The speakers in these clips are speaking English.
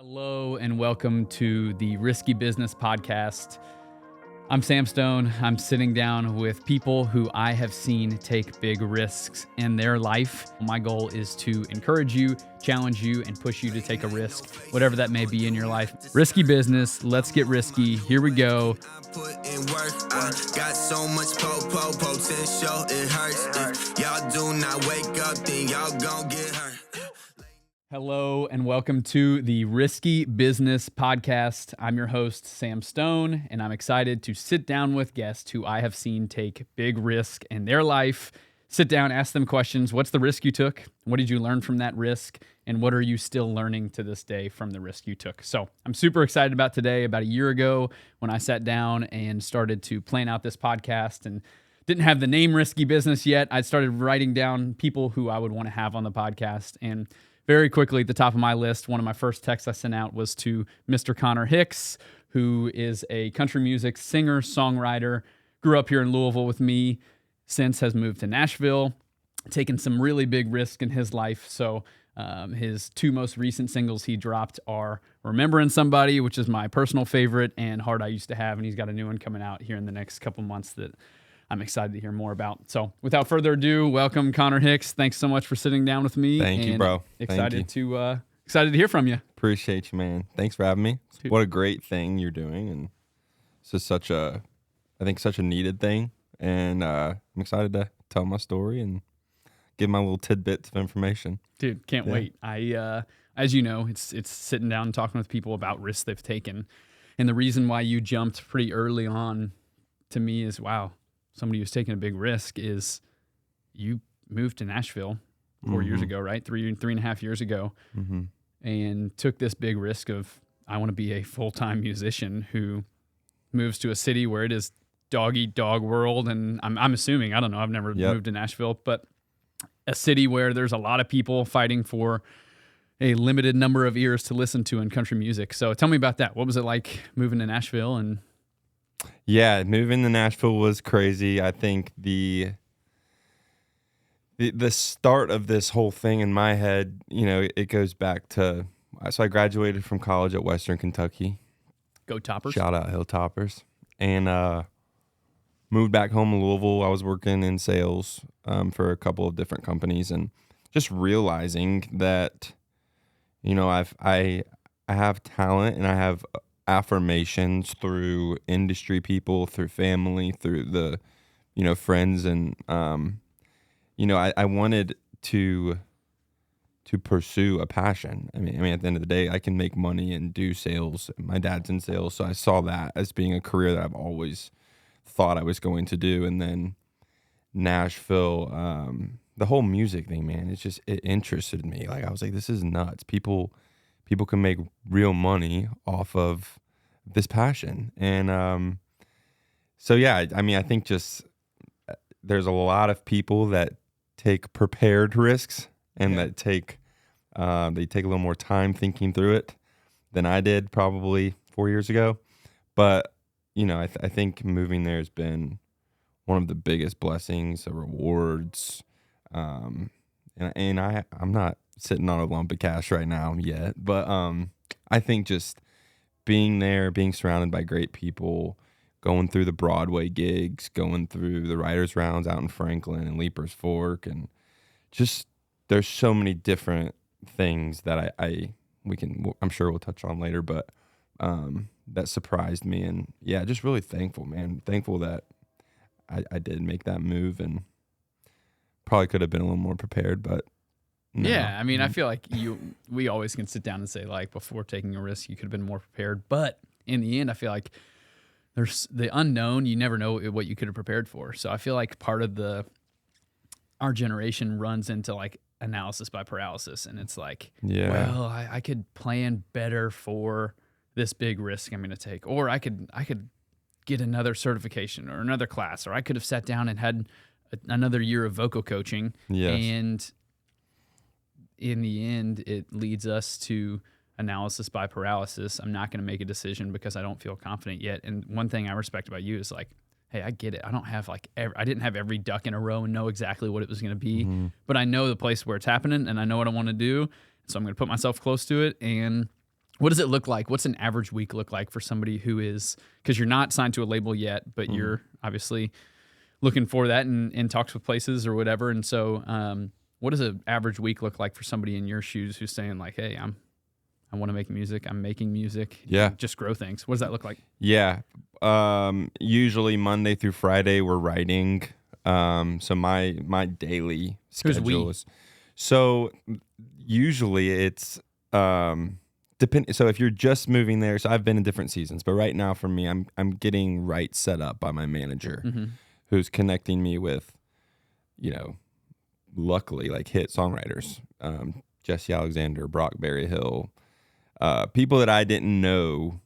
Hello and welcome to the Risky Business Podcast. I'm Sam Stone. I'm sitting down with people who I have seen take big risks in their life. My goal is to encourage you, challenge you, and push you to take a risk, whatever that may be in your life. Risky business. Let's get risky. Here we go. Put in work, I got so much potential, it hurts. If y'all do not wake up, then y'all gon' get hurt. Hello and welcome to the Risky Business Podcast. I'm your host, Sam Stone, and I'm excited to sit down with guests who I have seen take big risk in their life. Sit down, ask them questions. What's the risk you took? What did you learn from that risk? And what are you still learning to this day from the risk you took? So I'm super excited about today. About a year ago, when I sat down and started to plan out this podcast and didn't have the name Risky Business yet, I started writing down people who I would want to have on the podcast. And very quickly, at the top of my list, one of my first texts I sent out was to Mr. Connor Hicks, who is a country music singer, songwriter, grew up here in Louisville with me, since has moved to Nashville, taken some really big risk in his life. So his two most recent singles he dropped are Remembering Somebody, which is my personal favorite, and Heart I Used to Have. And he's got a new one coming out here in the next couple months that I'm excited to hear more about. So without further ado, welcome Connor Hicks. Thanks so much for sitting down with me. Thank you, bro. Excited to hear from you. Appreciate you, man. Thanks for having me. What a great thing you're doing, and this is such a needed thing. And I'm excited to tell my story and give my little tidbits of information. Dude, can't wait. I as you know, it's sitting down and talking with people about risks they've taken. And the reason why you jumped pretty early on to me is, wow, somebody who's taking a big risk is you moved to Nashville 4 years ago, right? Three and a half years ago, and took this big risk of, I want to be a full-time musician who moves to a city where it is dog-eat-dog world. And I'm assuming, I don't know, I've never moved to Nashville, but a city where there's a lot of people fighting for a limited number of ears to listen to in country music. So tell me about that. What was it like moving to Nashville? And yeah, moving to Nashville was crazy. I think the start of this whole thing in my head, you know, it goes back to, so I graduated from college at Western Kentucky. Go Toppers. Shout out Hilltoppers. And moved back home to Louisville. I was working in sales for a couple of different companies, and just realizing that, you know, I have talent and I have affirmations through industry people, through family, through the, you know, friends. And, you know, I wanted to pursue a passion. I mean, at the end of the day, I can make money and do sales. My dad's in sales. So I saw that as being a career that I've always thought I was going to do. And then Nashville, the whole music thing, man, it interested me. Like, I was like, this is nuts. People can make real money off of this passion. And so, yeah, I mean, I think just there's a lot of people that take prepared risks and that take they take a little more time thinking through it than I did probably 4 years ago. But, you know, I think moving there has been one of the biggest blessings, the rewards. And I'm not sitting on a lump of cash right now yet, but I think just being there, being surrounded by great people, going through the Broadway gigs, going through the writers' rounds out in Franklin and Leapers Fork, and just there's so many different things that I'm sure we'll touch on later, but that surprised me. And yeah, just really thankful, man. Thankful that I did make that move, and probably could have been a little more prepared, but no. Yeah, I mean, I feel like we always can sit down and say, like, before taking a risk, you could have been more prepared. But in the end, I feel like there's the unknown. You never know what you could have prepared for. So I feel like part of our generation runs into like analysis by paralysis. And it's like, well, I could plan better for this big risk I'm going to take. Or I could get another certification or another class, or I could have sat down and had another year of vocal coaching. Yes. And in the end, it leads us to analysis by paralysis. I'm not going to make a decision because I don't feel confident yet. And one thing I respect about you is like, hey, I get it. I don't have I didn't have every duck in a row and know exactly what it was going to be, but I know the place where it's happening and I know what I want to do. So I'm going to put myself close to it. And What does it look like? What's an average week look like for somebody who is, because you're not signed to a label yet, but you're obviously looking for that in talks with places or whatever. And so what does an average week look like for somebody in your shoes who's saying like, hey, I want to make music. I'm making music. Yeah. Just grow things. What does that look like? Yeah. Usually Monday through Friday we're writing. So my daily Who's we? schedule is, so usually it's so if you're just moving there, so I've been in different seasons, but right now for me, I'm getting right set up by my manager, who's connecting me with, luckily like hit songwriters, Jesse Alexander, Brock Berryhill, people that I didn't know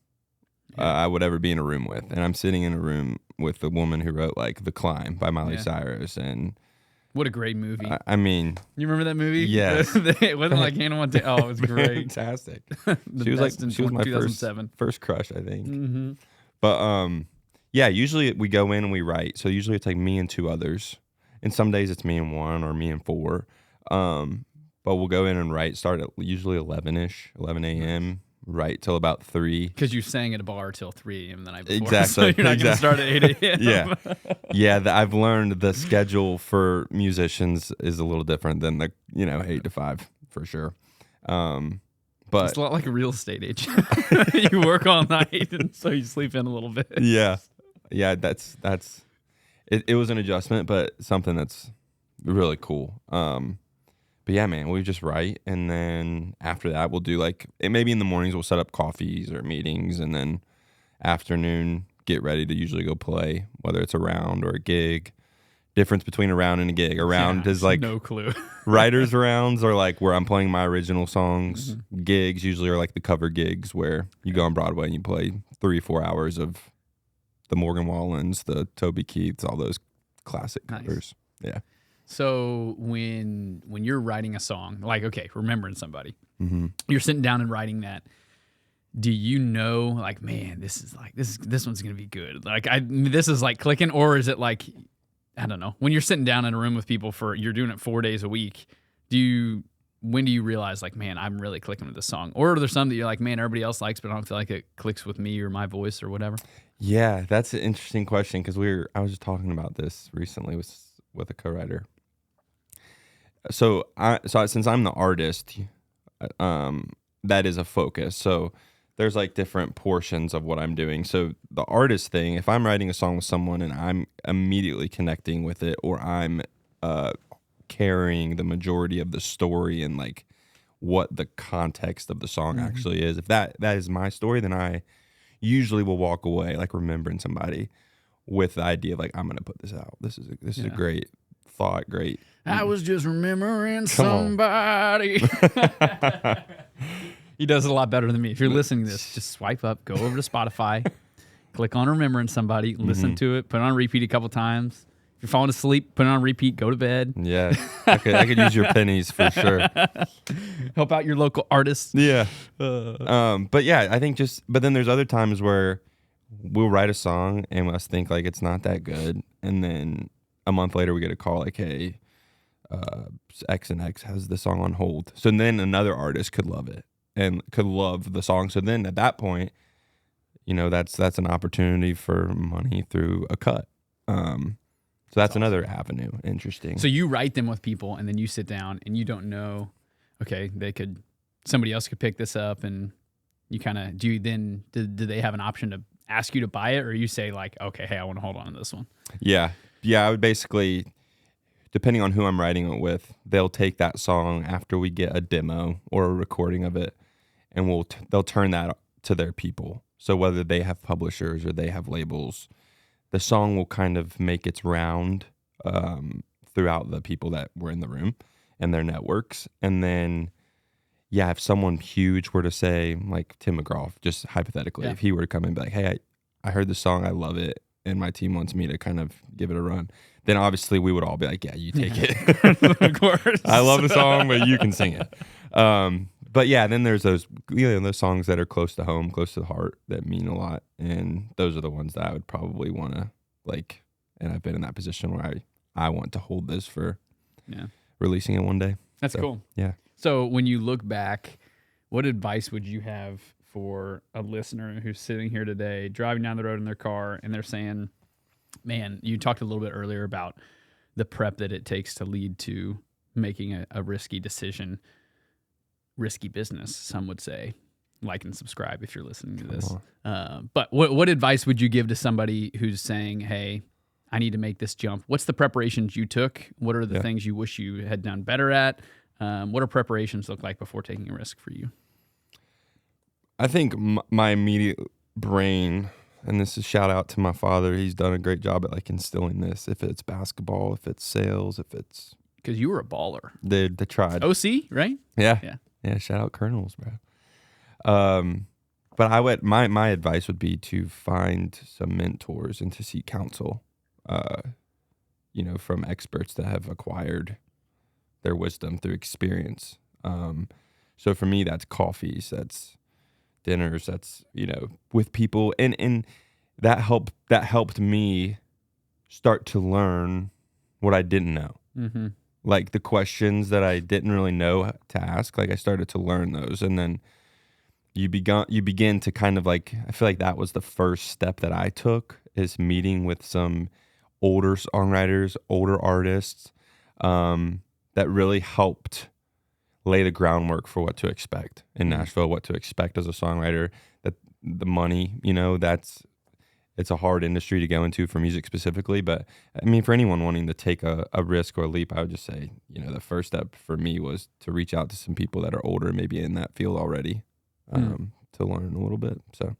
I would ever be in a room with. And I'm sitting in a room with the woman who wrote like The Climb by Miley Cyrus. And what a great movie. I mean, you remember that movie? Yes. It wasn't like Hannah Montana. Oh, it was great. Fantastic. She was my 2007. first crush, I think. But yeah, usually we go in and we write. So usually it's like me and two others. And some days it's me and one or me and four. But we'll go in and write, start at usually 11 a.m., write till about 3. Because you sang at a bar till 3 a.m. the night before. Exactly. So you're not going to start at 8 a.m. Yeah. Yeah, I've learned the schedule for musicians is a little different than the, 8 to 5 for sure. But it's a lot like a real estate agent. You work all night and so you sleep in a little bit. Yeah. Yeah, that's it was an adjustment, but something that's really cool. But yeah, man, we just write, and then after that, we'll do maybe in the mornings we'll set up coffees or meetings, and then afternoon get ready to usually go play, whether it's a round or a gig. Difference between a round and a gig. A round is like no clue. Writers' rounds are like where I'm playing my original songs. Gigs usually are like the cover gigs where you go on Broadway and you play 3-4 hours of the Morgan Wallens, the Toby Keiths, all those classic covers. Yeah. So when you're writing a song, like, okay, remembering somebody, you're sitting down and writing that. Do you know, like, man, this one's gonna be good. Like, this is like clicking, or is it like, I don't know. When you're sitting down in a room with people you're doing it 4 days a week. When do you realize like, man, I'm really clicking with this song? Or are there some that you're like, man, everybody else likes, but I don't feel like it clicks with me or my voice or whatever? Yeah, that's an interesting question because I was just talking about this recently with a co-writer. So since I'm the artist, that is a focus. So there's like different portions of what I'm doing. So the artist thing, if I'm writing a song with someone and I'm immediately connecting with it, or I'm carrying the majority of the story and like what the context of the song actually is, if that is my story, then I usually will walk away like remembering somebody with the idea of like, I'm gonna put this out. This is a great thought. Great. I was just remembering somebody. He does it a lot better than me. If you're listening to this, just swipe up, go over to Spotify, click on Remembering Somebody, listen to it, put it on repeat a couple times. If you're falling asleep, put it on repeat, go to bed. Yeah, I could use your pennies for sure. Help out your local artists. Yeah. But yeah, I think but then there's other times where we'll write a song and us think like it's not that good. And then a month later we get a call like, hey, X and X has the song on hold. So then another artist could love it and could love the song. So then at that point, that's an opportunity for money through a cut. So that's another avenue. Interesting. So you write them with people and then you sit down and you don't know, okay, somebody else could pick this up, and you kind of, do they have an option to ask you to buy it, or you say like, okay, hey, I want to hold on to this one? Yeah. I would basically, depending on who I'm writing it with, they'll take that song after we get a demo or a recording of it, and they'll turn that to their people. So whether they have publishers or they have labels, the song will kind of make its round throughout the people that were in the room and their networks. And then, if someone huge were to say, like Tim McGraw, just hypothetically, if he were to come in and be like, hey, I heard the song, I love it, and my team wants me to kind of give it a run, then obviously we would all be like, yeah, you take it. Of course. I love the song, but you can sing it. But yeah, then there's those songs that are close to home, close to the heart, that mean a lot. And those are the ones that I would probably want to like, and I've been in that position where I want to hold this for releasing it one day. That's cool. Yeah. So when you look back, what advice would you have for a listener who's sitting here today, driving down the road in their car, and they're saying, man, you talked a little bit earlier about the prep that it takes to lead to making a risky decision, risky business, some would say. Like and subscribe if you're listening to this. But what advice would you give to somebody who's saying, hey, I need to make this jump? What's the preparations you took? What are the things you wish you had done better at? What do preparations look like before taking a risk for you? I think my immediate brain, and this is shout out to my father, he's done a great job at like instilling this. If it's basketball, if it's sales, if it's... Because you were a baller. They tried. OC, right? Yeah. Shout out Colonels, bro. But my advice would be to find some mentors and to seek counsel, from experts that have acquired their wisdom through experience. So for me, that's coffees, that's dinners, that's, with people. And that helped me start to learn what I didn't know. Mm-hmm. Like the questions that I didn't really know to ask, like I started to learn those. And then you begin to kind of like, I feel like that was the first step that I took, is meeting with some older songwriters, older artists, that really helped lay the groundwork for what to expect in Nashville, what to expect as a songwriter. That the money, it's a hard industry to go into for music specifically, but I mean, for anyone wanting to take a risk or a leap, I would just say, the first step for me was to reach out to some people that are older, maybe in that field already. To learn a little bit. So,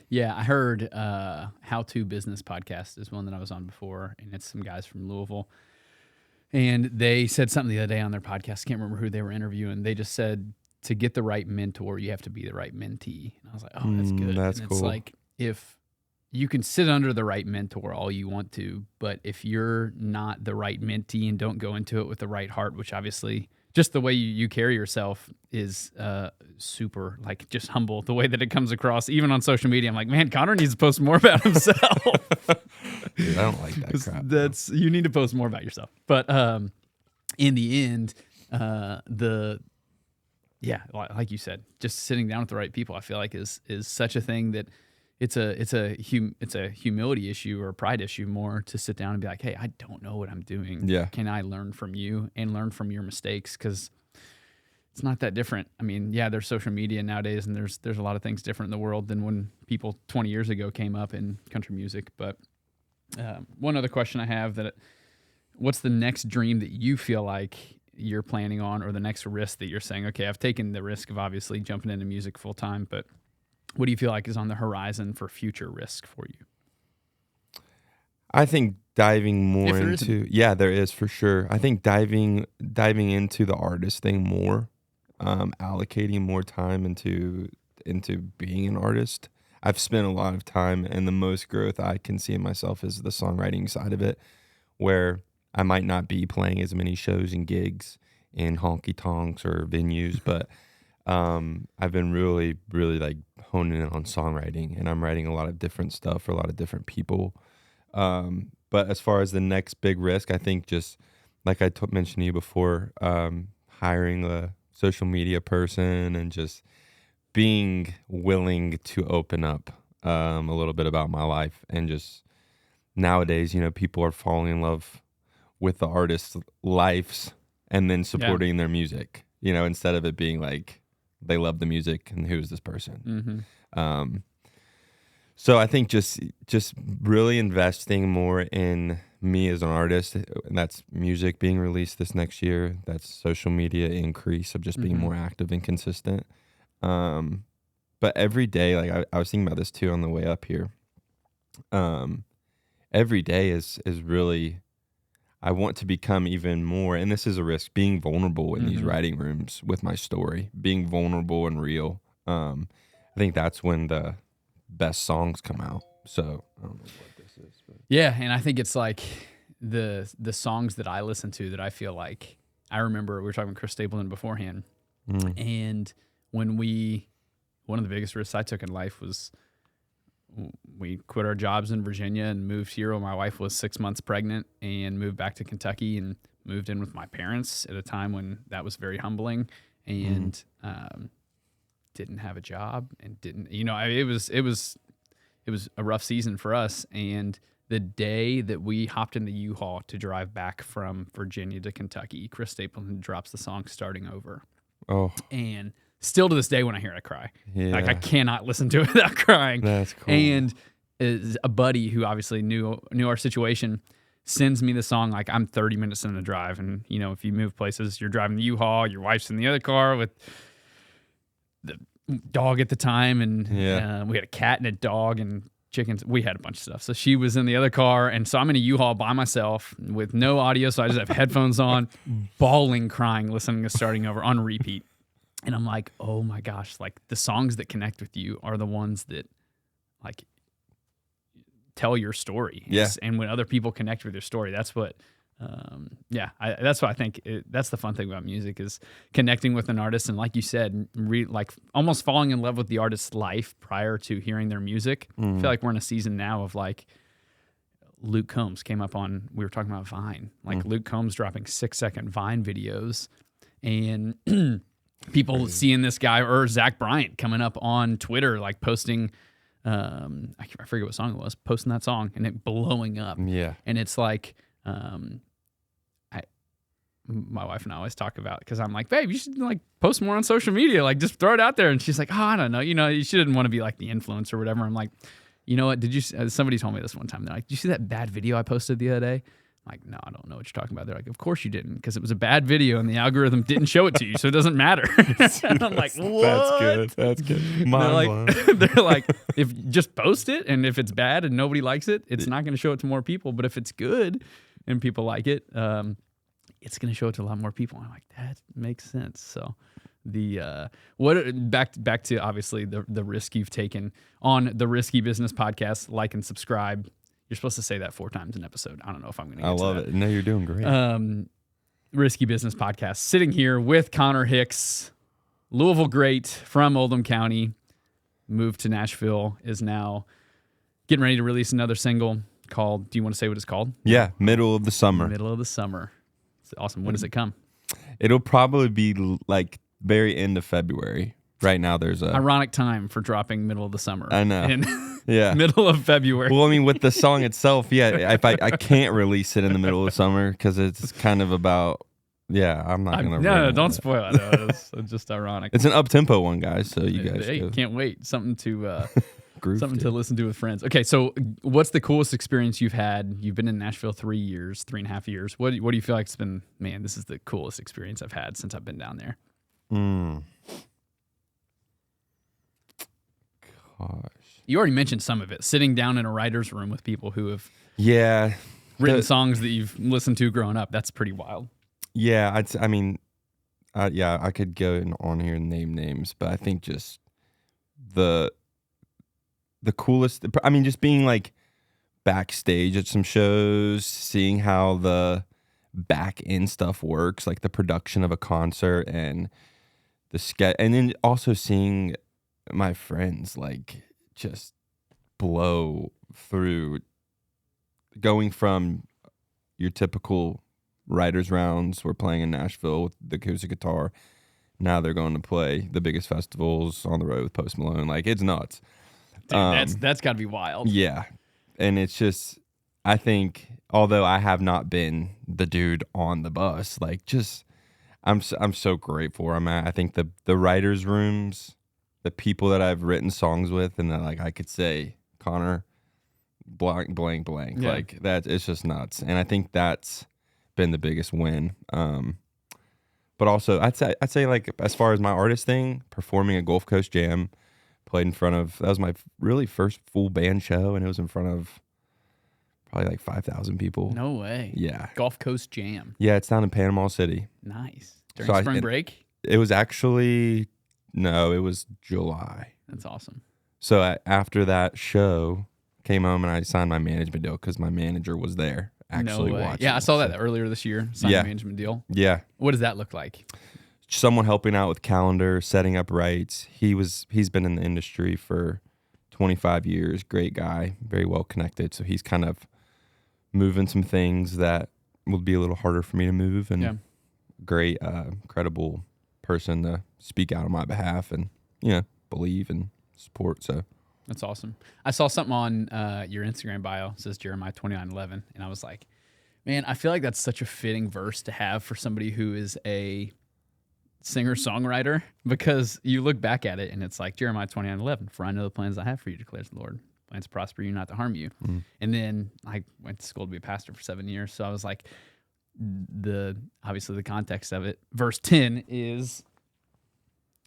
yeah, I heard How To Business podcast is one that I was on before, and it's some guys from Louisville. And they said something the other day on their podcast. Can't remember who they were interviewing. They just said to get the right mentor, you have to be the right mentee. And I was like, oh, that's good. That's and cool. It's like, if you can sit under the right mentor all you want to, but if you're not the right mentee and don't go into it with the right heart, which obviously just the way you carry yourself is super, like, just humble, the way that it comes across, even on social media. I'm like, man, Connor needs to post more about himself. Dude, I don't like that crap. You need to post more about yourself. But in the end, like you said, just sitting down with the right people, I feel like is such a thing that it's a humility issue or a pride issue more, to sit down and be like, hey, I don't know what I'm doing. Yeah. Can I learn from you and learn from your mistakes? Because it's not that different. I mean, yeah, there's social media nowadays, and there's a lot of things different in the world than when people 20 years ago came up in country music. But one other question I have, what's the next dream that you feel like you're planning on, or the next risk that you're saying, okay, I've taken the risk of obviously jumping into music full time, but what do you feel like is on the horizon for future risk for you? I think diving more into, there is for sure. I think diving into the artist thing more, allocating more time into being an artist. I've spent a lot of time, and the most growth I can see in myself is the songwriting side of it, where I might not be playing as many shows and gigs in honky tonks or venues, but I've been really, really like honing in on songwriting, and I'm writing a lot of different stuff for a lot of different people. But as far as the next big risk, I think just like I mentioned to you before, hiring a social media person and just being willing to open up a little bit about my life. And just nowadays, people are falling in love with the artists' lives and then supporting their music, instead of it being like, they love the music and who's this person. Mm-hmm. So I think just really investing more in me as an artist, and that's music being released this next year. That's social media increase of just being more active and consistent. But every day, like I was thinking about this too on the way up here. Every day is really, I want to become even more, and this is a risk, being vulnerable in these writing rooms with my story, being vulnerable and real. I think that's when the best songs come out. So I don't know what this is. But. Yeah, and I think it's like the songs that I listen to that I feel like, I remember we were talking with Chris Stapleton beforehand, and when one of the biggest risks I took in life was we quit our jobs in Virginia and moved here when my wife was 6 months pregnant, and moved back to Kentucky and moved in with my parents at a time when that was very humbling. And didn't have a job and didn't, it was a rough season for us. And the day that we hopped in the U-Haul to drive back from Virginia to Kentucky, Chris Stapleton drops the song Starting Over. Oh, And still to this day, when I hear it, I cry. yeah. Like, I cannot listen to it without crying. That's cool. And is a buddy who obviously knew our situation sends me the song. Like, I'm 30 minutes in the drive. And, if you move places, you're driving the U-Haul, your wife's in the other car with the dog at the time. And we had a cat and a dog and chickens. We had a bunch of stuff. So she was in the other car. And so I'm in a U-Haul by myself with no audio. So I just have headphones on, bawling, crying, listening to Starting Over on repeat. And I'm like, oh my gosh, like the songs that connect with you are the ones that like tell your story. Yeah. And when other people connect with your story, that's what, that's what I think. That's the fun thing about music is connecting with an artist. And like you said, like almost falling in love with the artist's life prior to hearing their music. I feel like we're in a season now of like Luke Combs came up on, we were talking about Vine, like Luke Combs dropping 6-second Vine videos and people seeing this guy or Zach Bryant coming up on Twitter, like posting, I forget what song it was, posting that song and it blowing up. Yeah. And it's like, my wife and I always talk about, because I'm like, babe, you should like post more on social media, like just throw it out there. And she's like, oh, I don't know, she didn't want to be like the influencer or whatever. I'm like, you know what? Somebody told me this one time. They're like, did you see that bad video I posted the other day? I'm like, no, I don't know what you're talking about. They're like, of course you didn't, because it was a bad video and the algorithm didn't show it to you, so it doesn't matter. And I'm like, what? That's good. They're like, if just post it, and if it's bad and nobody likes it, it's not going to show it to more people. But if it's good and people like it, it's going to show it to a lot more people. I'm like, that makes sense. So back to obviously the risk you've taken on the Risky Business Podcast. Like and subscribe. You're supposed to say that 4 times an episode. I don't know if I'm going to get to that. I love it. No, you're doing great. Risky Business Podcast. Sitting here with Connor Hicks, Louisville great from Oldham County, moved to Nashville, is now getting ready to release another single called, do you want to say what it's called? Yeah, Middle of the Summer. Middle of the Summer. It's awesome. When does it come? It'll probably be like very end of February. Right now there's a... ironic time for dropping middle of the summer. I know. Yeah. Middle of February. Well, I mean, with the song itself, yeah, if I can't release it in the middle of summer because it's kind of about, I'm not going to. No, don't spoil it. No, it's just ironic. It's an up-tempo one, guys, so you guys can't wait. Something to something to listen to with friends. Okay, so what's the coolest experience you've had? You've been in Nashville 3.5 years. What do you feel like it's been, man, this is the coolest experience I've had since I've been down there? Gosh. You already mentioned some of it. Sitting down in a writer's room with people who have written songs that you've listened to growing up. That's pretty wild. Yeah, I could go on here and name names, but I think just the coolest, I mean, just being like backstage at some shows, seeing how the back end stuff works, like the production of a concert and the sketch, and then also seeing my friends like just blow through, going from your typical writers rounds. We're playing in Nashville with the acoustic guitar. Now they're going to play the biggest festivals on the road with Post Malone. Like, it's nuts. Dude, that's got to be wild. Yeah. And it's just, I think, although I have not been the dude on the bus, like, just, I'm so grateful where I'm at. I think the writers' rooms, the people that I've written songs with, and that, like, I could say, Connor, blank, blank, blank. Yeah. Like, that, it's just nuts. And I think that's been the biggest win. But also, I'd say, like, as far as my artist thing, performing a Gulf Coast Jam, played in front of, that was my really first full band show, and it was in front of probably like 5,000 people. No way. Yeah. Gulf Coast Jam. Yeah, it's down in Panama City. Nice. During spring break? It was actually, no, it was July. That's awesome. So after that show, came home and I signed my management deal because my manager was there actually watching. Yeah, I saw that earlier this year, signed a management deal. Yeah. What does that look like? Someone helping out with calendar, setting up rights. He's been in the industry for 25 years. Great guy, very well connected. So he's kind of moving some things that would be a little harder for me to move. And great, credible person to speak out on my behalf. And believe and support. So That's awesome. I saw something on your Instagram bio. It says Jeremiah 29:11, and I was like, man, I feel like that's such a fitting verse to have for somebody who is a singer-songwriter, because you look back at it and it's like Jeremiah 29:11, for I know the plans I have for you, declares the Lord. Plans to prosper you, not to harm you. And then I went to school to be a pastor for 7 years. So I was like, obviously the context of it. Verse 10 is,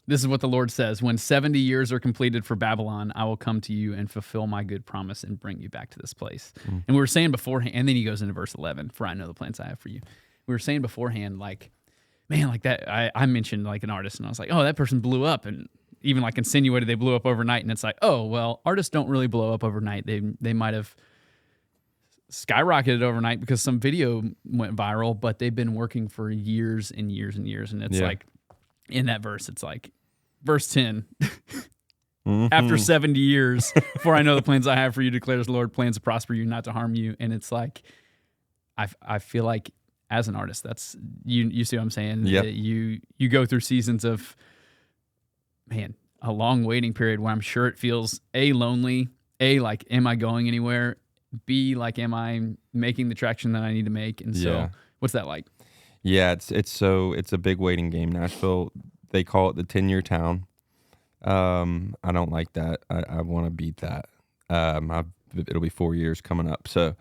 this is what the Lord says: when 70 years are completed for Babylon, I will come to you and fulfill my good promise and bring you back to this place. And we were saying beforehand, and then he goes into verse 11, for I know the plans I have for you. We were saying beforehand, like, man, like that, I mentioned like an artist, and I was like, oh, that person blew up, and even like insinuated they blew up overnight. And it's like, oh, well, artists don't really blow up overnight. They might have skyrocketed overnight because some video went viral, but they've been working for years and years and years. And it's like, in that verse, it's like, verse 10, after 70 years, for I know the plans I have for you, declares the Lord, plans to prosper you, not to harm you. And it's like, I feel like as an artist, that's, you see what I'm saying? Yep. You go through seasons of, man, a long waiting period where I'm sure it feels A, lonely, A, like, am I going anywhere? B, like, am I making the traction that I need to make? And so what's that like? Yeah, it's a big waiting game. Nashville, they call it the 10-year town. I don't like that. I want to beat that. It'll be 4 years coming up. So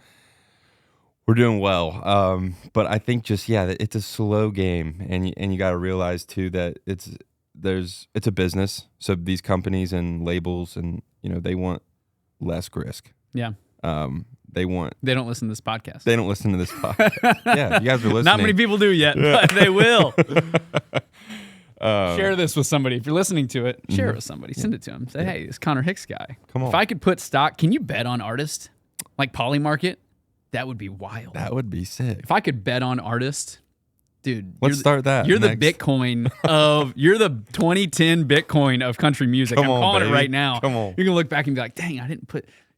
we're doing well. But I think just, it's a slow game, and you got to realize too that it's a business. So these companies and labels and, they want less risk. Yeah. They don't listen to this podcast. They don't listen to this podcast. Yeah, you guys are listening. Not many people do yet, but they will. Share this with somebody. If you're listening to it, share it with somebody. Send it to them. Say, hey, this Connor Hicks guy. Come on. If I could put stock, can you bet on artists? Like Polymarket? That would be wild. That would be sick. If I could bet on artists, dude. Let's start that. You're next. the Bitcoin you're the 2010 Bitcoin of country music. I'm calling it right now. Come on. You're going to look back and be like, dang,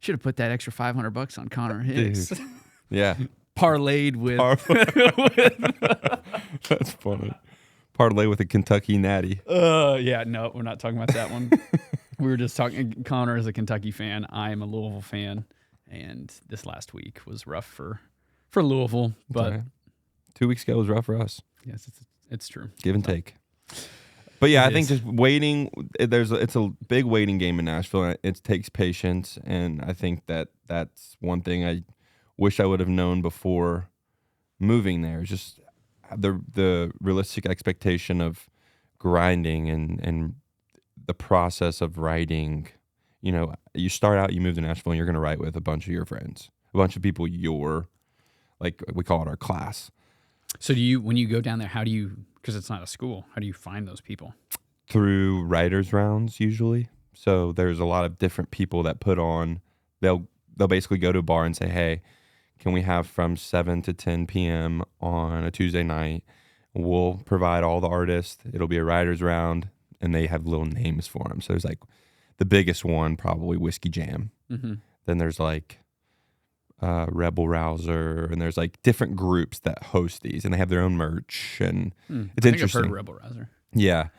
should have put that extra $500 on Connor Hicks. Dude. Yeah. Parlayed with. That's funny. Parlay with a Kentucky Natty. Yeah, no, we're not talking about that one. We were just talking. Connor is a Kentucky fan. I am a Louisville fan, and this last week was rough for Louisville. But okay. 2 weeks ago was rough for us. Yes, it's true. Give and take. But yeah, I think just waiting. It's a big waiting game in Nashville. And it takes patience, and I think that's one thing I wish I would have known before moving there. Just the realistic expectation of grinding and the process of writing. You start out, you move to Nashville, and you're going to write with a bunch of your friends, a bunch of people like we call it our class. So when you go down there, because it's not a school, how do you find those people? Through writers' rounds, usually. So there's a lot of different people that put on, they'll basically go to a bar and say, hey, can we have from 7 to 10 p.m. on a Tuesday night? We'll provide all the artists. It'll be a writer's round, and they have little names for them. So there's like the biggest one, probably Whiskey Jam. Mm-hmm. Then there's like Rebel Rouser, and there's like different groups that host these, and they have their own merch, and it's interesting. I've heard Rebel Rouser. Yeah,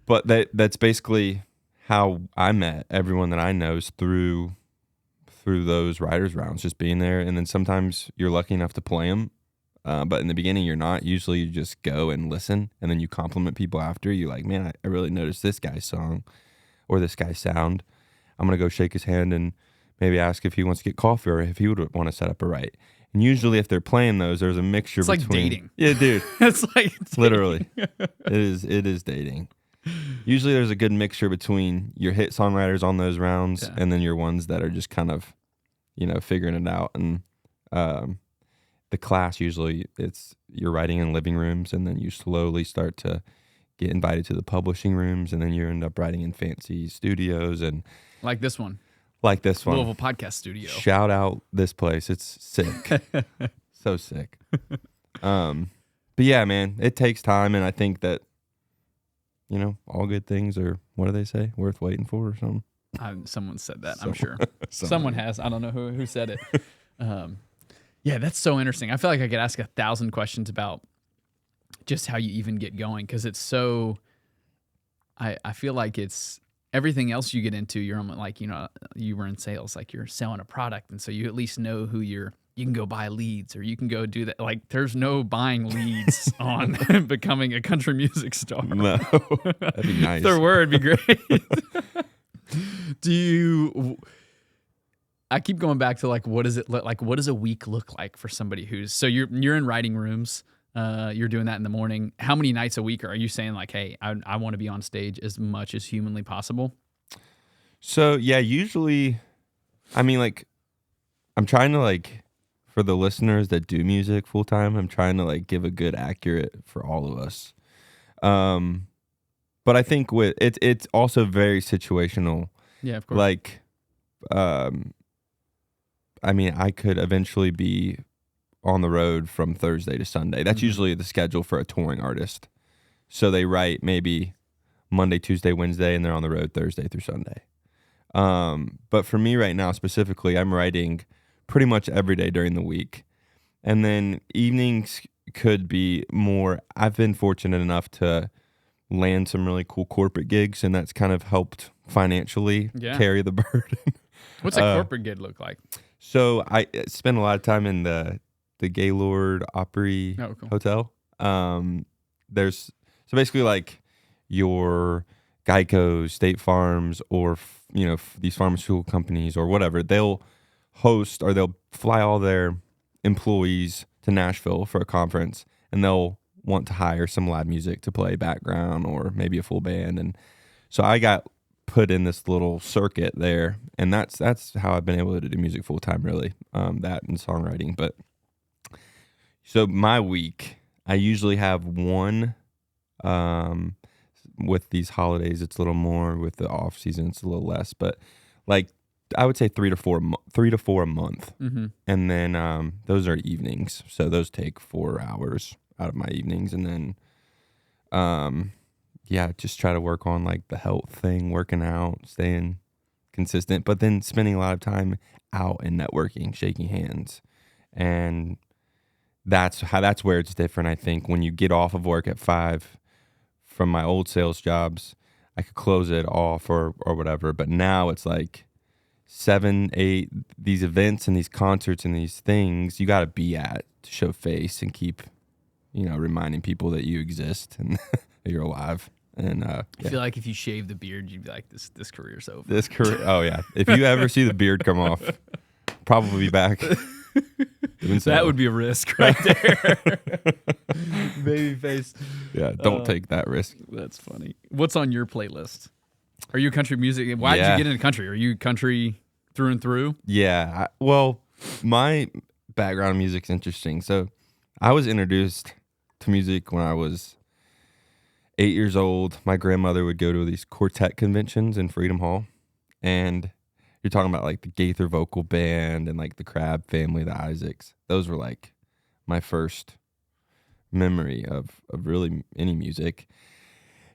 but that's basically how I met everyone that I know, is through those writers rounds, just being there. And then sometimes you're lucky enough to play them, but in the beginning you're not. Usually you just go and listen, and then you compliment people after. You're like, man, I really noticed this guy's song or this guy's sound. I'm gonna go shake his hand and maybe ask if he wants to get coffee or if he would want to set up a write. And usually if they're playing those, there's a mixture between... It's like dating. Yeah, dude. It's like dating. Literally. It is dating. Usually there's a good mixture between your hit songwriters on those rounds and then your ones that are just kind of, figuring it out. And the class, usually you're writing in living rooms, and then you slowly start to get invited to the publishing rooms, and then you end up writing in fancy studios. And like this one. Louisville Podcast Studio. Shout out this place. It's sick. So sick. But yeah, man, it takes time. And I think that, all good things are, what do they say? Worth waiting for or something? Someone said that, I'm sure. Someone has. I don't know who said it. Yeah, that's so interesting. I feel like I could ask 1,000 questions about just how you even get going. Cause it's so, I feel like it's everything else you get into, you're like, you were in sales, like you're selling a product. And so you at least know who you can go buy leads, or you can go do that. Like there's no buying leads on becoming a country music star. No, that'd be nice. If there were, it'd be great. I keep going back to like, what does it look like? What does a week look like for somebody so you're in writing rooms, you're doing that in the morning. How many nights a week are you saying like, hey, I want to be on stage as much as humanly possible? So yeah, usually, I mean, like, I'm trying to like, for the listeners that do music full time, I'm trying to like give a good accurate for all of us. But I think with it's also very situational. Yeah, of course. Like, I mean, I could eventually be on the road from Thursday to Sunday. That's usually the schedule for a touring artist. So they write maybe Monday, Tuesday, Wednesday, and they're on the road Thursday through Sunday. But for me right now specifically, I'm writing pretty much every day during the week. And then evenings could be more. I've been fortunate enough to land some really cool corporate gigs, and that's kind of helped financially carry the burden. What's a corporate gig look like? So I spend a lot of time in the Gaylord Opry Hotel. There's so basically like your Geico, State Farms, or these pharmaceutical companies or whatever. They'll host or they'll fly all their employees to Nashville for a conference, and they'll want to hire some live music to play background or maybe a full band. And so I got put in this little circuit there, and that's how I've been able to do music full time, really. That and songwriting. But so my week, I usually have one. With these holidays, it's a little more. With the off season, it's a little less. But like I would say 3 to 4 a month, and then those are evenings. So those take 4 hours out of my evenings, and then just try to work on like the health thing, working out, staying consistent, but then spending a lot of time out and networking, shaking hands. And that's where it's different. I think when you get off of work at 5 from my old sales jobs, I could close it off or whatever. But now it's like 7, 8, these events and these concerts and these things you got to be at to show face and keep, reminding people that you exist and that you're alive. And I feel like if you shave the beard, you'd be like, this career's over. This career, oh yeah. If you ever see the beard come off, probably be back. That would be a risk right there. Baby face. Yeah, don't take that risk. That's funny. What's on your playlist? Are you country music? Why did you get into country? Are you country through and through? Yeah. My background in music's interesting. So I was introduced to music when I was 8 years old. My grandmother would go to these quartet conventions in Freedom Hall, and you're talking about like the Gaither Vocal Band and like the Crab Family, the Isaacs. Those were like my first memory of really any music.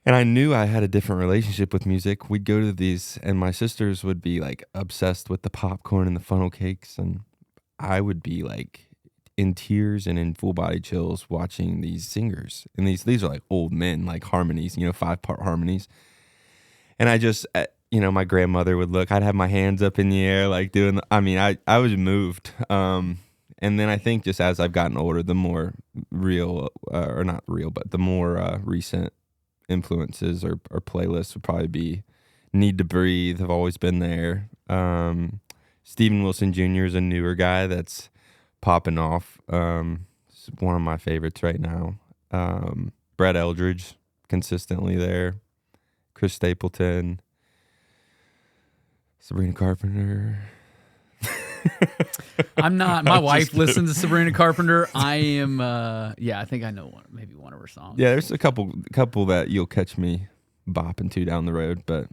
And I knew I had a different relationship with music. We'd go to these, and my sisters would be like obsessed with the popcorn and the funnel cakes, and I would be like in tears and in full body chills watching these singers. And these are like old men, like harmonies, 5-part harmonies. And I just, my grandmother would look, I'd have my hands up in the air, like doing, I was moved. And then I think just as I've gotten older, the more real, or not real, but the more recent influences or playlists would probably be Need to Breathe. Have always been there. Steven Wilson Jr. is a newer guy that's popping off. It's one of my favorites right now. Brett Eldridge, consistently there. Chris Stapleton. Sabrina Carpenter. I'm not. My wife listens to Sabrina Carpenter. I am. I think I know maybe one of her songs. Yeah, there's a couple that you'll catch me bopping to down the road, but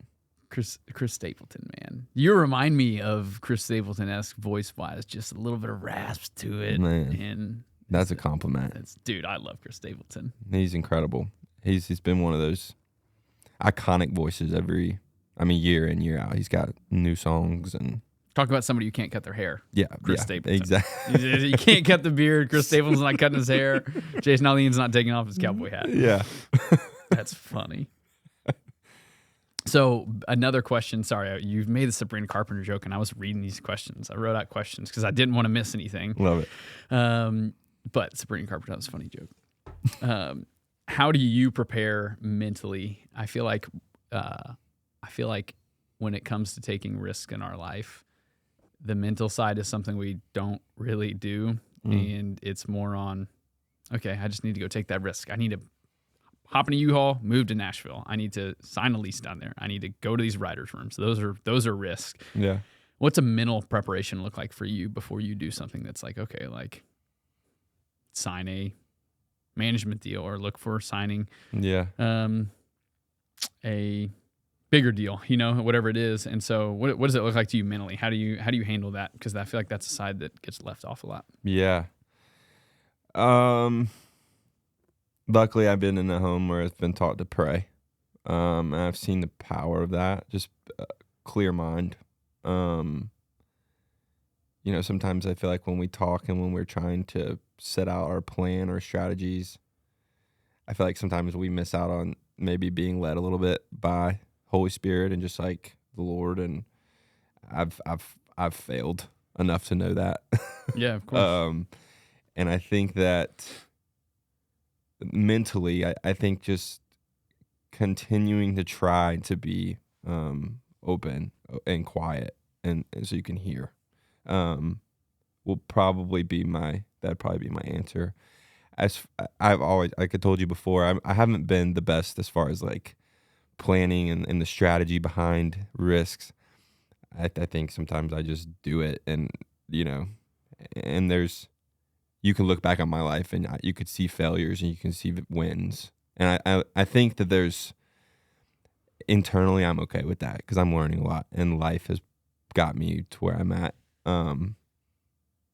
Chris Stapleton, man, you remind me of Chris Stapleton-esque voice-wise, just a little bit of rasp to it. Man, and that's a compliment. Dude, I love Chris Stapleton. He's incredible. He's been one of those iconic voices year in, year out. He's got new songs and. Talk about somebody who can't cut their hair. Yeah, Chris Stapleton. Exactly. You can't cut the beard. Chris Stapleton's not cutting his hair. Jason Alleen's not taking off his cowboy hat. Yeah. That's funny. So another question. Sorry, you've made the Sabrina Carpenter joke, and I was reading these questions. I wrote out questions because I didn't want to miss anything. Love it. But Sabrina Carpenter, that was a funny joke. How do you prepare mentally? I feel like when it comes to taking risks in our life, the mental side is something we don't really do, and it's more on, okay, I just need to go take that risk. I need to hop in a U-Haul, move to Nashville. I need to sign a lease down there. I need to go to these writers' rooms. Those are risks. Yeah. What's a mental preparation look like for you before you do something that's like, okay, like sign a management deal or look for signing a bigger deal, whatever it is. And so what does it look like to you mentally? How do you handle that? Because I feel like that's a side that gets left off a lot. Yeah. Luckily, I've been in a home where it's been taught to pray. And I've seen the power of that, just clear mind. Sometimes I feel like when we talk and when we're trying to set out our plan or strategies, I feel like sometimes we miss out on maybe being led a little bit by Holy Spirit and just like the Lord. And I've failed enough to know that. Yeah, of course. And I think that mentally, I think just continuing to try to be open and quiet and so you can hear that'd probably be my answer. As I've always, like I told you before, I haven't been the best as far as like planning and the strategy behind risks. I think sometimes I just do it, and you can look back on my life and you could see failures and you can see wins, and I think that there's internally I'm okay with that because I'm learning a lot and life has got me to where I'm at.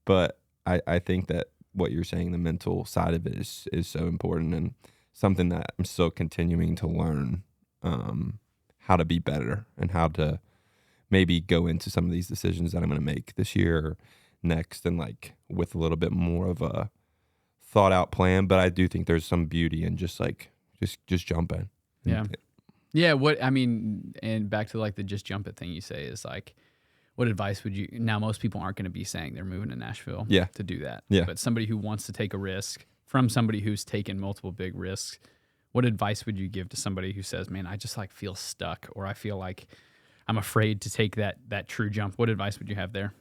But I think that what you're saying, the mental side of it is so important and something that I'm still continuing to learn, how to be better and how to maybe go into some of these decisions that I'm going to make this year or next and like with a little bit more of a thought out plan. But I do think there's some beauty in just jump in. Yeah. Yeah. And back to like the just jump it thing you say is like, what advice would you, now most people aren't going to be saying they're moving to Nashville to do that. Yeah. But somebody who wants to take a risk from somebody who's taken multiple big risks, what advice would you give to somebody who says, man, I just like feel stuck, or I feel like I'm afraid to take that true jump? What advice would you have there?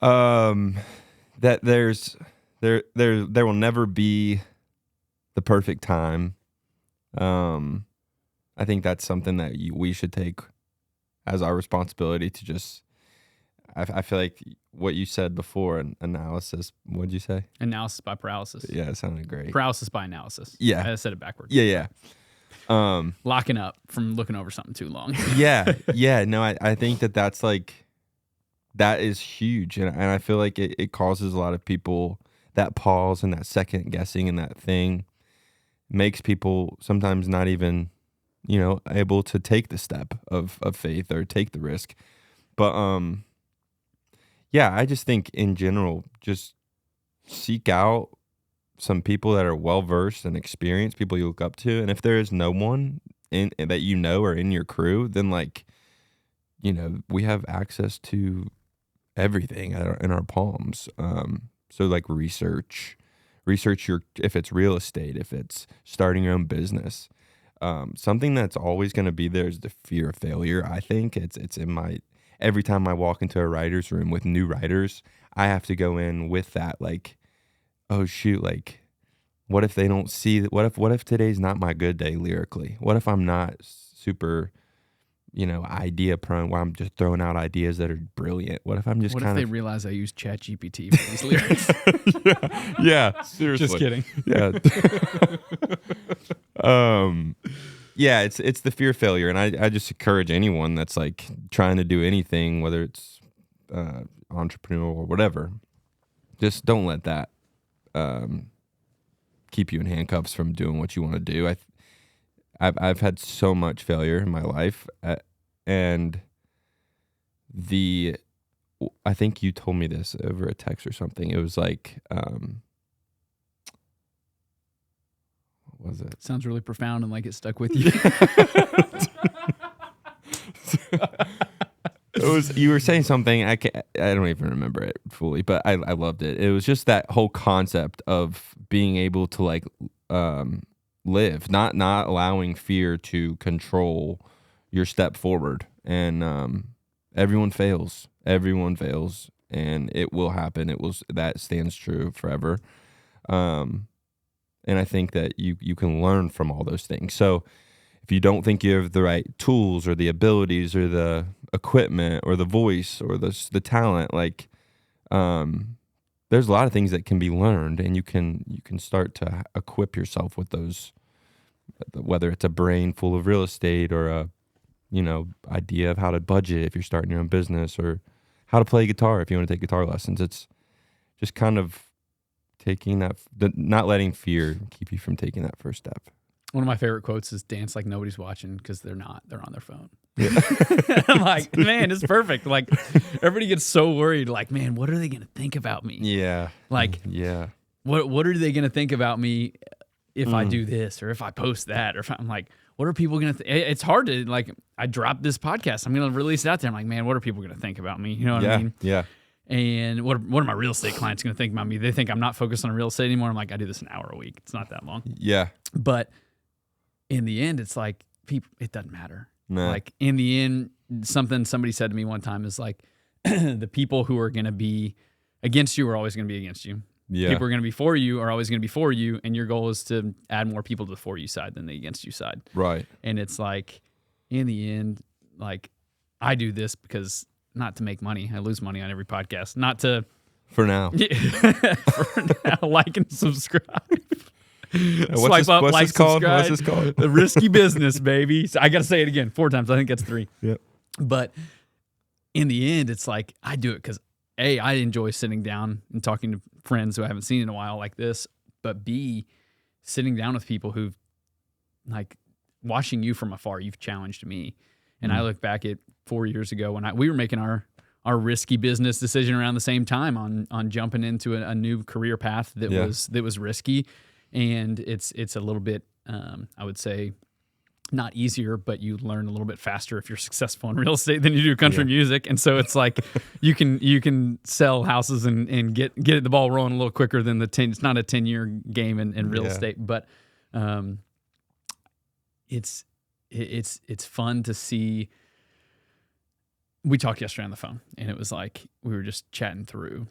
That there will never be the perfect time. I think that's something that we should take as our responsibility to just, I feel like what you said before, analysis, what'd you say? Analysis by paralysis. Yeah, it sounded great. Paralysis by analysis. Yeah. I said it backwards. Yeah. Locking up from looking over something too long. Yeah. No, I think that's like, that is huge. And I feel like it causes a lot of people that pause and that second guessing and that thing makes people sometimes not even, able to take the step of faith or take the risk. But, I just think in general, just seek out some people that are well-versed and experienced, people you look up to. And if there is no one that or in your crew, then like, we have access to everything in our palms. So like research if it's real estate, if it's starting your own business. Something that's always going to be there is the fear of failure. I think it's in every time I walk into a writer's room with new writers, I have to go in with that, like, oh shoot, like, what if they don't see that? What if today's not my good day lyrically? What if I'm not super, idea prone, where I'm just throwing out ideas that are brilliant? What if I'm just if they realize I use ChatGPT for these lyrics? yeah, seriously. Just kidding. Yeah. It's the fear of failure, and I just encourage anyone that's like trying to do anything, whether it's entrepreneur or whatever, just don't let that keep you in handcuffs from doing what you want to do. I've had so much failure in my life, and I think you told me this over a text or something. It was like, what was it? Sounds really profound and like it stuck with you. You were saying something. I don't even remember it fully, but I loved it. It was just that whole concept of being able to like live, not allowing fear to control your step forward. And everyone fails, and it will happen. That stands true forever. And I think that you can learn from all those things. So if you don't think you have the right tools or the abilities or the equipment or the voice or the talent, like there's a lot of things that can be learned, and you can start to equip yourself with those, whether it's a brain full of real estate or a idea of how to budget if you're starting your own business, or how to play guitar if you want to take guitar lessons. It's just kind of taking not letting fear keep you from taking that first step. One of my favorite quotes is "Dance like nobody's watching," because they're not. They're on their phone. Yeah. I'm like, man, it's perfect. Like, everybody gets so worried. Like, man, what are they gonna think about me? Yeah. Like, yeah. What are they gonna think about me if I do this, or if I post that, or if I'm like, what are people gonna? It's hard to, like. I dropped this podcast. I'm gonna release it out there. I'm like, man, what are people gonna think about me? You know what I mean? Yeah. And what are my real estate clients gonna think about me? They think I'm not focused on real estate anymore. I'm like, I do this an hour a week. It's not that long. Yeah. But in the end, it's like, people, it doesn't matter. No. Like, in the end, somebody said to me one time is like, the people who are going to be against you are always going to be against you. Yeah. People who are going to be for you are always going to be for you. And your goal is to add more people to the for you side than the against you side. Right. And it's like, in the end, like, I do this because not to make money. I lose money on every podcast. Not to. For now. For now, like and subscribe. What's this called? The risky business, baby. So I got to say it again 4 times. I think that's 3. Yep. But in the end, it's like, I do it because A, I enjoy sitting down and talking to friends who I haven't seen in a while like this. But B, sitting down with people who've, like, watching you from afar, you've challenged me. And I look back at 4 years ago when we were making our risky business decision around the same time on jumping into a new career path that was risky. And it's a little bit, I would say, not easier, but you learn a little bit faster if you're successful in real estate than you do country music. And so it's like you can sell houses and get the ball rolling a little quicker than it's not a 10-year game in real estate, but it's fun to see. We talked yesterday on the phone, and it was like we were just chatting through.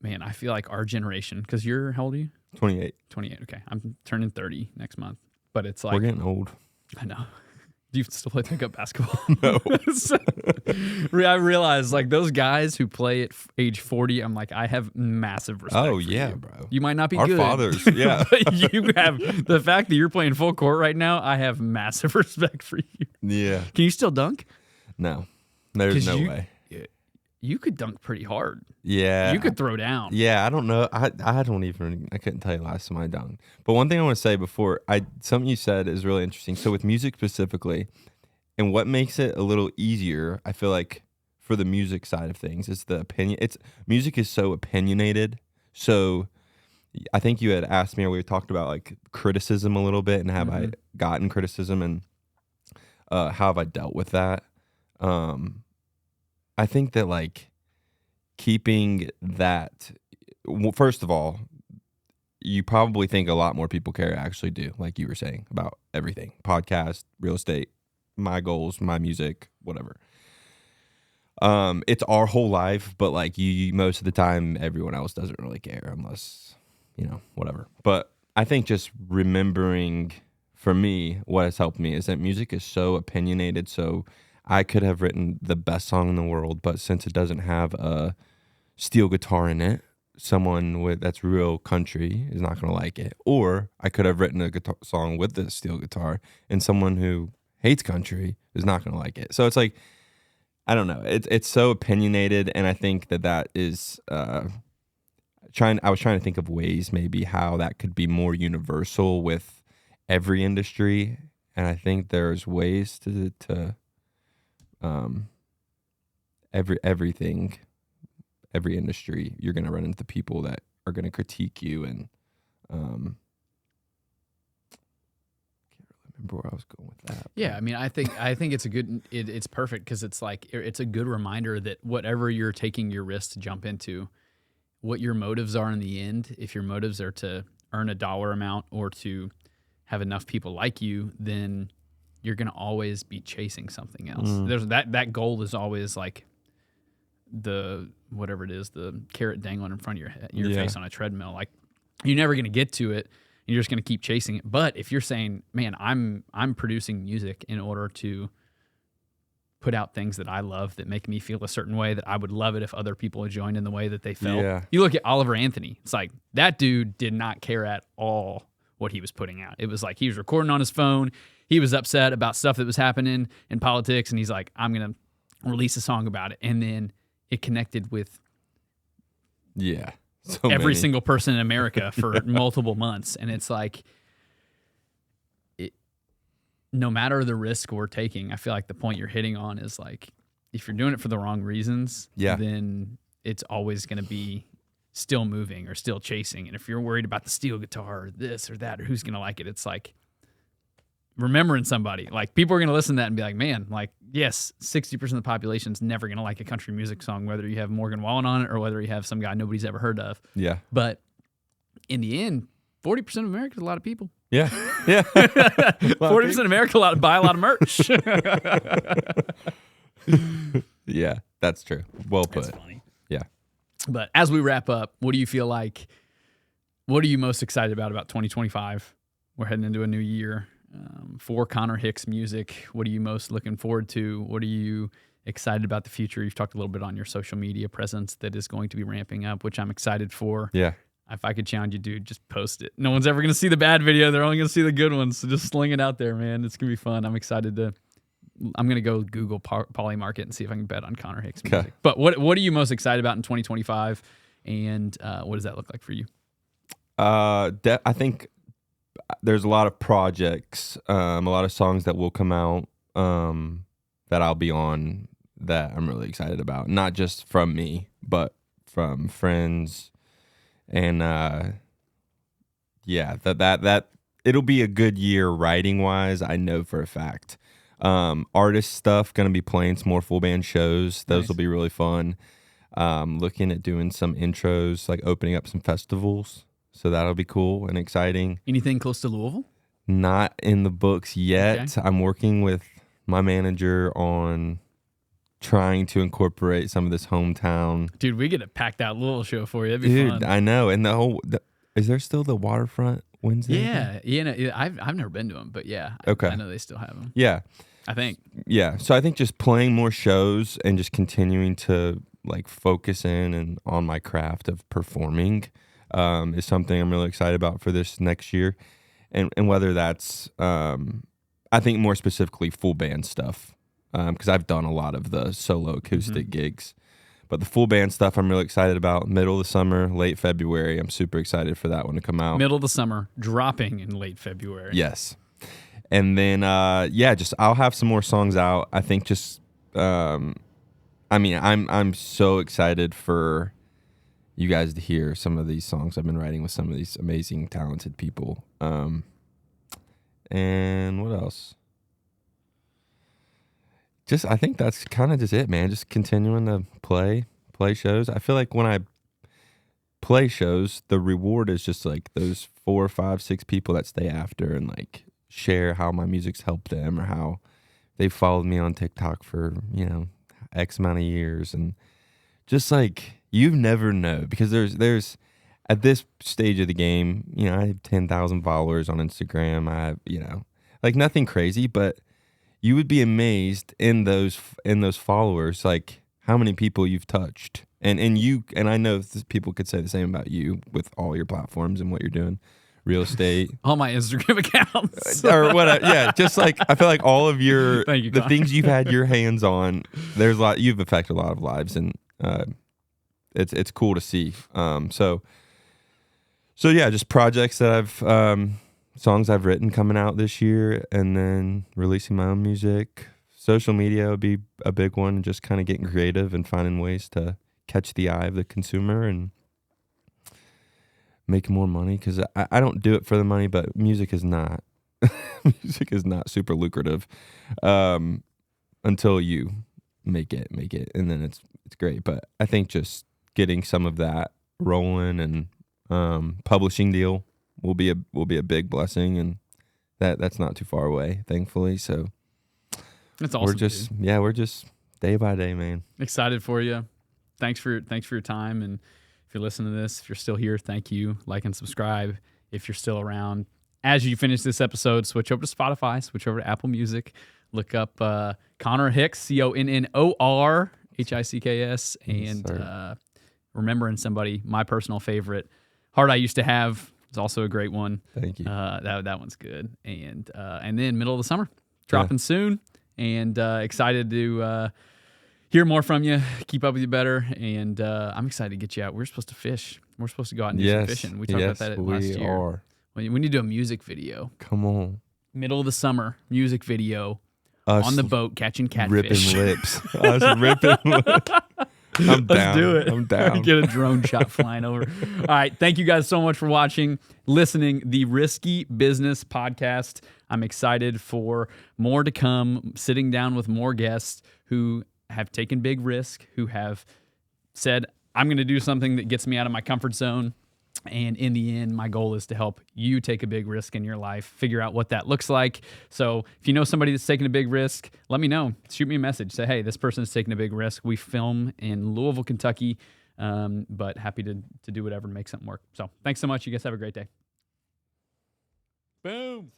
Man, I feel like our generation, because how old are you? 28. 28, okay. I'm turning 30 next month. But it's like... We're getting old. I know. Do you still play pickup basketball? No. So, I realize, like, those guys who play at age 40, I'm like, I have massive respect for you. Bro. You might not be Our good. fathers, yeah. But you have... The fact that you're playing full court right now, I have massive respect for you. Yeah. Can you still dunk? No. There's no way. You could dunk pretty hard. Yeah. You could throw down. Yeah, I don't know. I couldn't tell you last time I dunked. But one thing I want to say before, something you said is really interesting. So with music specifically, and what makes it a little easier, I feel like, for the music side of things, is the opinion. Music is so opinionated. So I think you had asked me, or we talked about like criticism a little bit, and have I gotten criticism, and how have I dealt with that? I think that, like, keeping that, well, first of all, you probably think a lot more people care actually do, like you were saying, about everything. Podcast, real estate, my goals, my music, whatever. It's our whole life, but like you most of the time, everyone else doesn't really care unless, whatever. But I think just remembering, for me, what has helped me is that music is so opinionated, so I could have written the best song in the world, but since it doesn't have a steel guitar in it, someone that's real country is not going to like it. Or I could have written a song with the steel guitar, and someone who hates country is not going to like it. So it's like, I don't know. It's so opinionated, and I think that is I was trying to think of ways maybe how that could be more universal with every industry, and I think there's ways to every industry, you're going to run into people that are going to critique you, and remember where I was going with that. Yeah, I mean, I think it's a good. It's perfect because it's like it's a good reminder that whatever you're taking your risk to jump into, what your motives are in the end. If your motives are to earn a dollar amount or to have enough people like you, then you're gonna always be chasing something else. There's that goal is always like the whatever it is, the carrot dangling in front of your head, your face on a treadmill. Like you're never gonna get to it. You're just going to keep chasing it. But if you're saying, man, I'm producing music in order to put out things that I love that make me feel a certain way, that I would love it if other people joined in the way that they felt. Yeah. You look at Oliver Anthony. It's like that dude did not care at all what he was putting out. It was like he was recording on his phone. He was upset about stuff that was happening in politics. And he's like, I'm going to release a song about it. And then it connected with every single person in America for multiple months. And it's like, no matter the risk we're taking, I feel like the point you're hitting on is like, if you're doing it for the wrong reasons, then it's always going to be still moving or still chasing. And if you're worried about the steel guitar or this or that, or who's going to like it, it's like remembering somebody. Like people are going to listen to that and be like, man, like, yes, 60% of the population's never going to like a country music song, whether you have Morgan Wallen on it or whether you have some guy nobody's ever heard of. Yeah. But in the end, 40% of America is a lot of people. Yeah. Yeah. 40% of America buy a lot of merch. Yeah, that's true. Well put. That's funny. Yeah. But as we wrap up, what do you feel like, what are you most excited about 2025? We're heading into a new year. For Connor Hicks music, what are you most looking forward to? What are you excited about the future? You've talked a little bit on your social media presence that is going to be ramping up, which I'm excited for. Yeah. If I could challenge you, dude, just post it. No one's ever going to see the bad video. They're only going to see the good ones. So just sling it out there, man. It's going to be fun. I'm going to go Google Polymarket and see if I can bet on Connor Hicks music. Okay. But what are you most excited about in 2025? And what does that look like for you? I think there's a lot of projects, a lot of songs that will come out that I'll be on that I'm really excited about. Not just from me, but from friends. And that it'll be a good year writing wise. I know for a fact. Artist stuff, gonna be playing some more full band shows. Those will be really fun. Looking at doing some intros, like opening up some festivals. So that'll be cool and exciting. Anything close to Louisville? Not in the books yet. Okay. I'm working with my manager on trying to incorporate some of this hometown. Dude, we get a packed out Louisville show for you. That'd be fun. I know. And is there still the Waterfront Wednesday? Yeah. You know, I've never been to them, but yeah. Okay. I know they still have them. Yeah. I think. Yeah. So I think just playing more shows and just continuing to like focus in and on my craft of performing is something I'm really excited about for this next year. And whether that's, I think more specifically full band stuff, because I've done a lot of the solo acoustic gigs. But the full band stuff I'm really excited about. Middle of the summer, late February. I'm super excited for that one to come out. Middle of the summer, dropping in late February. Yes. And then, just I'll have some more songs out. I think just, I'm so excited for you guys to hear some of these songs I've been writing with some of these amazing, talented people. And what else? I think that's kind of just it, man. Just continuing to play shows. I feel like when I play shows, the reward is just like those 4, 5, 6 people that stay after and like share how my music's helped them or how they've followed me on TikTok for, X amount of years. And just like, you never know, because there's at this stage of the game, I have 10,000 followers on Instagram. I have, like nothing crazy, but you would be amazed in those followers, like how many people you've touched. And I know people could say the same about you with all your platforms and what you're doing, real estate, all my Instagram accounts, or whatever. Yeah, just like I feel like all of the Connor. things you've had your hands on. There's a lot you've affected a lot of lives, and it's cool to see. So yeah, just projects that I've songs I've written coming out this year, and then releasing my own music. Social media would be a big one, just kind of getting creative and finding ways to catch the eye of the consumer and make more money, because I don't do it for the money, but music is not music is not super lucrative until you make it, and then it's great. But I think just getting some of that rolling and publishing deal will be a big blessing, and that's not too far away, thankfully. So that's awesome. We're just day by day, man. Excited for you. Thanks for your time, and if you're listening to this, if you're still here, thank you. Like and subscribe if you're still around. As you finish this episode, switch over to Spotify, switch over to Apple Music, look up Connor Hicks, Connor Hicks, and Remembering Somebody, my personal favorite. Heart I Used to Have is also a great one. Thank you. That one's good. And then middle of the summer, dropping soon, and excited to hear more from you, keep up with you better, and I'm excited to get you out. We're supposed to fish. We're supposed to go out and do some fishing. We talked about that last year. Are. We need to do a music video. Come on. Middle of the summer, music video. Us on the boat catching catfish. Ripping lips. Us ripping lips. I'm down. Let's do it. I'm down. Get a drone shot flying over. All right. Thank you guys so much for watching, listening. The Risky Business Podcast. I'm excited for more to come, sitting down with more guests who have taken big risk, who have said, I'm going to do something that gets me out of my comfort zone. And in the end, my goal is to help you take a big risk in your life, figure out what that looks like. So if you know somebody that's taking a big risk, let me know. Shoot me a message. Say, hey, this person is taking a big risk. We film in Louisville, Kentucky, but happy to do whatever to make something work. So thanks so much. You guys have a great day. Boom.